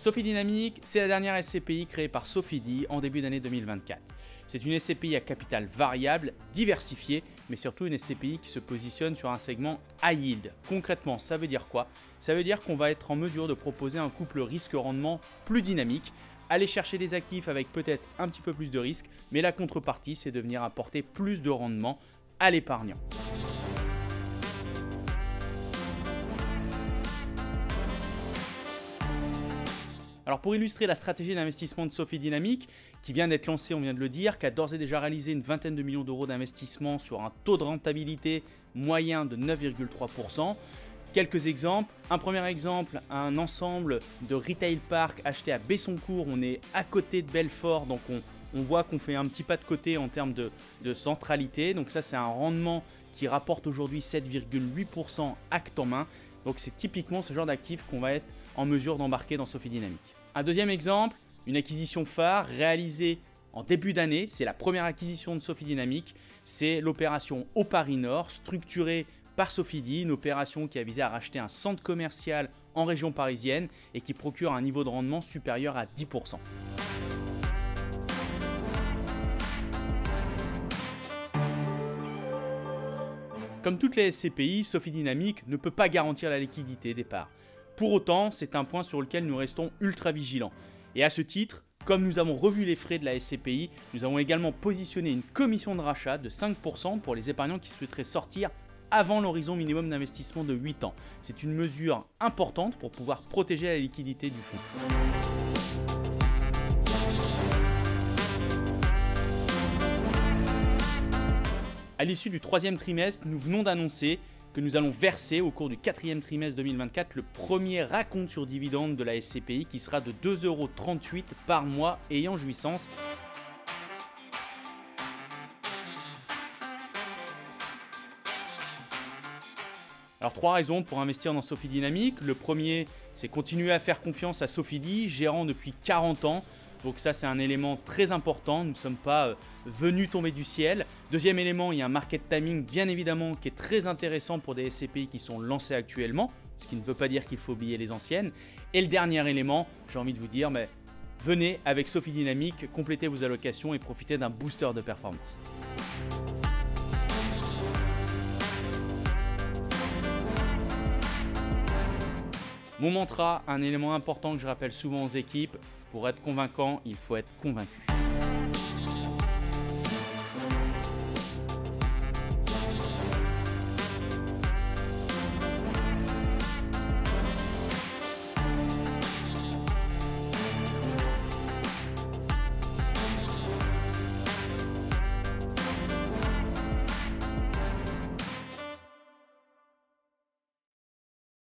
Sophie Dynamic, c'est la dernière SCPI créée par Sofidy en début d'année 2024. C'est une SCPI à capital variable, diversifiée, mais surtout une SCPI qui se positionne sur un segment high yield. Concrètement, ça veut dire quoi? Ça veut dire qu'on va être en mesure de proposer un couple risque-rendement plus dynamique, aller chercher des actifs avec peut-être un petit peu plus de risque, mais la contrepartie, c'est de venir apporter plus de rendement à l'épargnant. Alors pour illustrer la stratégie d'investissement de Sophie Dynamic, qui vient d'être lancée, on vient de le dire, qui a d'ores et déjà réalisé une vingtaine de millions d'euros d'investissement sur un taux de rentabilité moyen de 9,3%. Quelques exemples. Un premier exemple, un ensemble de retail park acheté à Bessancourt. On est à côté de Belfort, donc on voit qu'on fait un petit pas de côté en termes de centralité. Donc ça, c'est un rendement qui rapporte aujourd'hui 7,8% acte en main. Donc c'est typiquement ce genre d'actif qu'on va être en mesure d'embarquer dans Sophie Dynamic. Un deuxième exemple, une acquisition phare réalisée en début d'année. C'est la première acquisition de Sophie Dynamic. C'est l'opération au Paris Nord, structurée par Sofidy, une opération qui a visé à racheter un centre commercial en région parisienne et qui procure un niveau de rendement supérieur à 10%. Comme toutes les SCPI, Sophie Dynamic ne peut pas garantir la liquidité des parts. Pour autant, c'est un point sur lequel nous restons ultra vigilants. Et à ce titre, comme nous avons revu les frais de la SCPI, nous avons également positionné une commission de rachat de 5% pour les épargnants qui souhaiteraient sortir avant l'horizon minimum d'investissement de 8 ans. C'est une mesure importante pour pouvoir protéger la liquidité du fonds. À l'issue du troisième trimestre, nous venons d'annoncer que nous allons verser au cours du quatrième trimestre 2024 le premier racompte sur dividende de la SCPI qui sera de 2,38 € par mois ayant jouissance. Alors 3 raisons pour investir dans Sophie Dynamic. Le premier, c'est continuer à faire confiance à Sofidy, gérant depuis 40 ans. Donc ça, c'est un élément très important. Nous ne sommes pas venus tomber du ciel. Deuxième élément, il y a un market timing bien évidemment qui est très intéressant pour des SCPI qui sont lancées actuellement, ce qui ne veut pas dire qu'il faut oublier les anciennes. Et le dernier élément, j'ai envie de vous dire, mais venez avec Sophie Dynamic, complétez vos allocations et profitez d'un booster de performance. Mon mantra, un élément important que je rappelle souvent aux équipes, pour être convaincant, il faut être convaincu.